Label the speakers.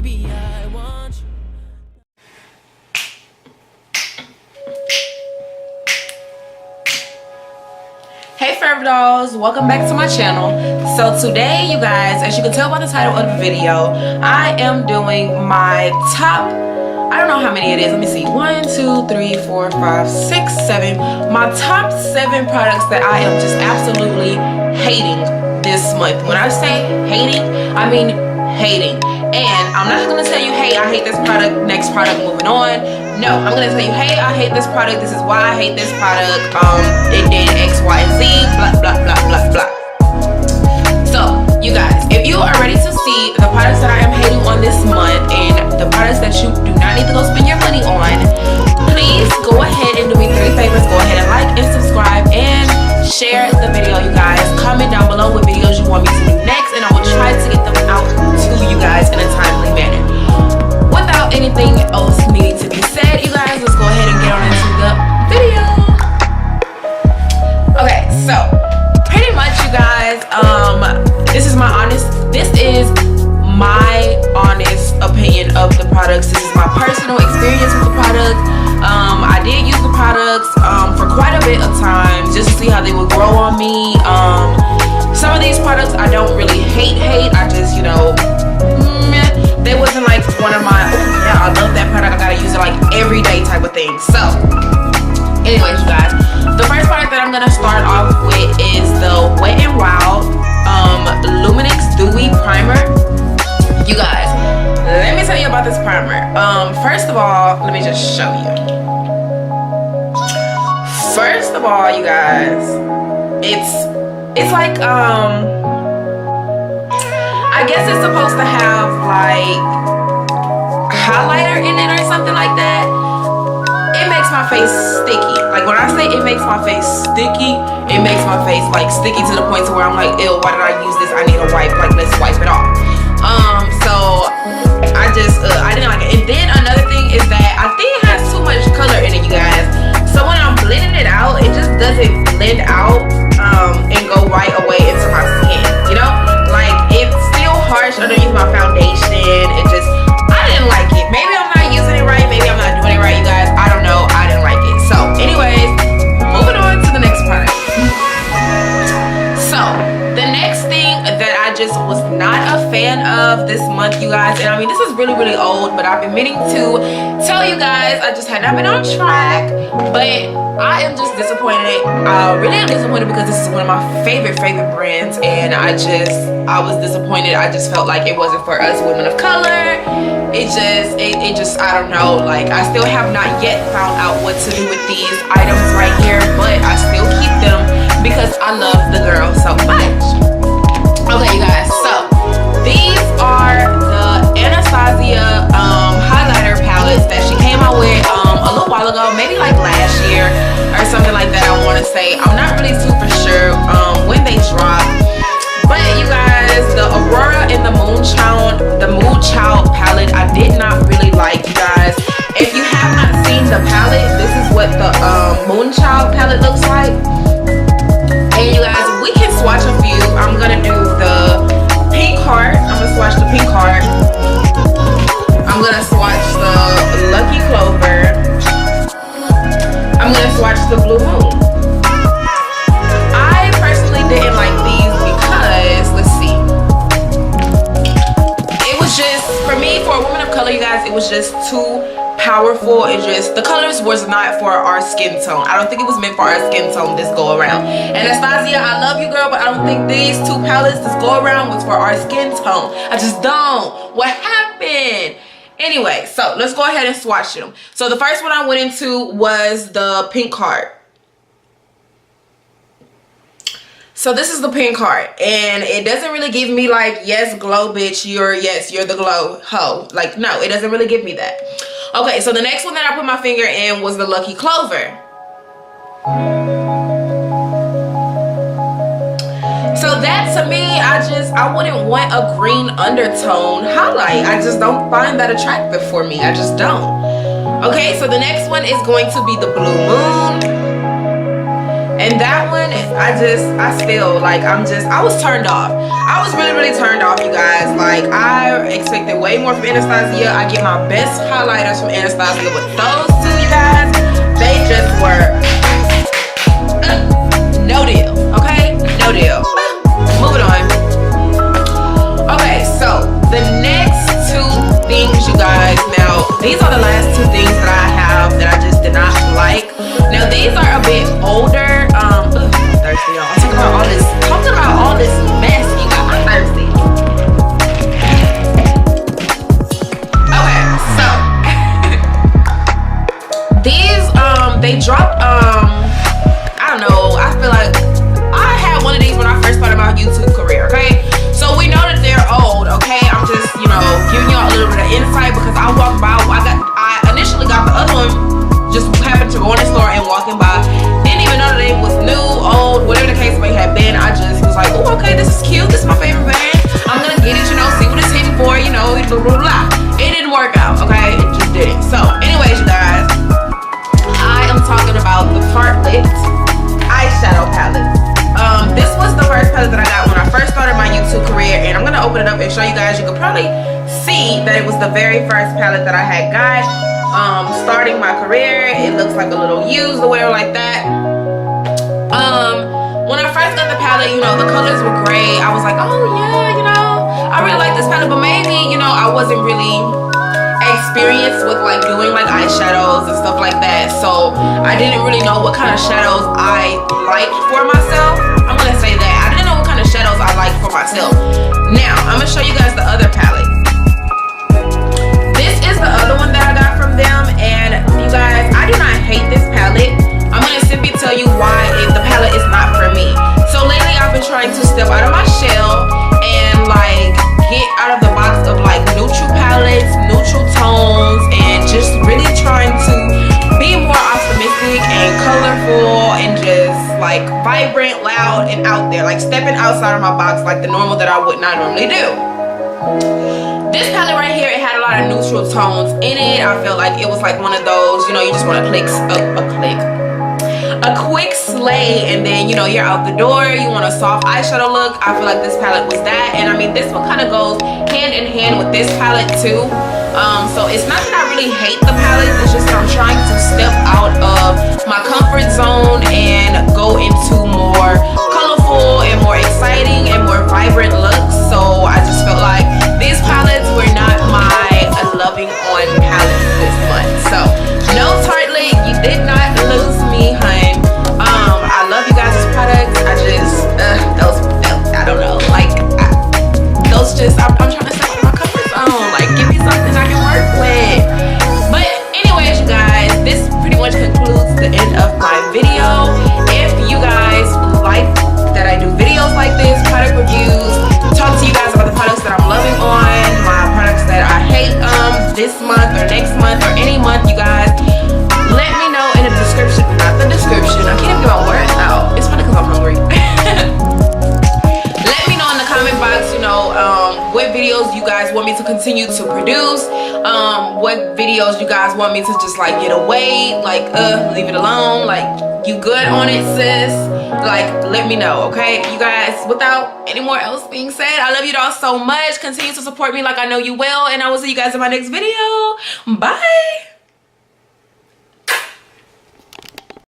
Speaker 1: baby, I want you.
Speaker 2: Hey Forever Dolls, welcome back to my channel. So today, you guys, as you can tell by the title of the video, I am doing my top, I don't know how many it is, let me see, 1, 2, 3, 4, 5, 6, 7, my top 7 products that I am just absolutely hating this month. When I say hating, I mean hating. And I'm not gonna tell you, hey, I hate this product, next product, moving on. No, I'm gonna tell you, hey, I hate this product, this is why I hate this product, it did X, Y, and Z, blah, blah, blah, blah, blah. So, you guys, if you are ready to see the products that I am hating on this month and the products that you do not need to go spend your money on, please go ahead and do me 3 favors. Go ahead and like and subscribe and share the video, you guys. Comment down below what videos you want me to do next, and I will try to get them out to you guys in a timely manner. Without anything else needing to be said, you guys, let's go ahead and get on into the video. Okay, so pretty much, you guys, this is my honest opinion of the products. This is my personal experience with the product. I did use the products for quite a bit of time just to see how they would grow on me. Some of these products I don't really hate. I just, you know, they wasn't like one of my, oh yeah, I love that product, I gotta use it like every day type of thing. So anyways, you guys, the first product that I'm gonna start off with is the Wet n Wild Luminix Dewy Primer. You guys, let me tell you about this primer. First of all, let me just show you. First of all, you guys, it's like I guess it's supposed to have like highlighter in it or something like that. It makes my face sticky. Like when I say it makes my face sticky, it makes my face like sticky to the point to where I'm like, ew, why did I use this? I need a wipe. Like, let's wipe it off. So I didn't like it. And then another thing is that I think it has too much color in it, you guys. So when I'm blending it out, it just doesn't blend out and go right away into my skin. You know, like it's still harsh underneath my foundation. I didn't like it. Maybe I'm not using it right. Maybe I'm not doing it right, you guys. I don't know. I didn't like it. So anyways, moving on to the next product. So the next thing that I just was not a fan of this month, you guys, and I mean this is really old, but I've been meaning to tell you guys, I just had not been on track, but I am just disappointed. I really am disappointed because this is one of my favorite brands, and I was disappointed. I just felt like it wasn't for us women of color. It just I don't know, like I still have not yet found out what to do with these items right here, but I still keep them because I love the girl so much. Okay, you guys, so these are the Anastasia highlighter palettes that she came out with a little while ago, maybe like last year or something like that, I want to say. I'm not really super sure when they dropped, but you guys, the Aurora and the Moonchild palette, I did not really like, you guys. If you have not seen the palette, this is what the Moonchild palette looks like. And you guys, we can swatch a few. I'm gonna do the pink heart. I'm gonna swatch the pink heart. I'm gonna swatch the Lucky Clover. I'm gonna swatch the Blue Moon. I personally didn't like these because, let's see, it was just, for me, for a woman of color, you guys, it was just too powerful. And just the colors was not for our skin tone. I don't think it was meant for our skin tone this go around. Anastasia, I love you, girl, but I don't think these 2 palettes this go around was for our skin tone. I just don't. What happened? Anyway, so let's go ahead and swatch them. So the first one I went into was the pink heart. So this is the pink heart, and it doesn't really give me like, yes, glow bitch, you're the glow hoe. Like, no, it doesn't really give me that. Okay, so the next one that I put my finger in was the Lucky Clover. So that, to me, I wouldn't want a green undertone highlight. I just don't find that attractive for me. I just don't. Okay, so the next one is going to be the Blue Moon. And that one, I still, like, I was turned off. I was really turned off, you guys. Like, I expected way more from Anastasia. I get my best highlighters from Anastasia, but those two, you guys, they just were no deal, okay? No deal. Moving on. Okay, so the next two things, you guys. Now, these are the last two things that I have that I just did not like. Now, these are a bit older. I'm thirsty, y'all. I'm talking about all this mess, you guys. I'm thirsty. Okay, so these they dropped I don't know. I feel like I had one of these when I first started my YouTube career. Okay, so we know that they're old. Okay, I'm just giving y'all a little bit of insight because I walked by. I initially got the other one. Just happened to go in the store and walking by. Didn't even know that it was new, old, whatever the case may have been. I just was like, oh, okay, this is cute. This is my favorite band. I'm gonna get it, see what it's hitting for, blah, blah, blah. It didn't work out, okay? It just didn't. So, anyways, you guys, I am talking about the Tartelette eyeshadow palette. This was the first palette that I got when I first started my YouTube career, and I'm gonna open it up and show you guys. You could probably see that it was the very first palette that I had got. Starting my career. It looks like a little used or whatever like that. When I first got the palette, the colors were great. I was like, oh yeah, I really like this palette, but maybe, I wasn't really experienced with like doing like eyeshadows and stuff like that. So I didn't really know what kind of shadows I liked for myself. I'm gonna say that. I didn't know what kind of shadows I liked for myself. Now, I'm gonna show you guys the other palette. This is the other one that I got from them, and you guys, I do not hate this palette. I'm gonna simply tell you why the palette is not for me. So lately I've been trying to step out of my shell and like get out of the box of like neutral palettes, neutral tones, and just really trying to be more optimistic and colorful and just like vibrant, loud, and out there, like stepping outside of my box like the normal that I would not normally do. This palette right here, it had a lot of neutral tones in it. I feel like it was like one of those, you just want to a quick slay, and then you're out the door. You want a soft eyeshadow look. I feel like this palette was that, and I mean this one kind of goes hand in hand with this palette too. So it's not that I really hate the palette. It's just that I'm trying to step out of my comfort zone and go into more colorful and more exciting and more vibrant looks. So I just felt like these palettes were not my loving on palettes this month. So no Tartelette, you did not lose me, hun. I love you guys' products. I just I don't know, like those just I'm trying to step out of my comfort zone. Like, give me something I can work with. But anyways, you guys, this pretty much concludes the end of my video. If you guys like that I do videos like this, product reviews, talk to you guys about the products that I'm loving on, my products that I hate this month or next month or any month, you guys, let me know in the description. Not the description, I can't even get my words out. It's funny because I'm hungry. Let me know in the comment box, what videos you guys want me to continue to produce, what videos you guys want me to just like get away, like leave it alone, like you good on it, sis. Like, let me know, okay? You guys, without any more else being said, I love you all so much. Continue to support me like I know you will, and I will see you guys in my next video. Bye.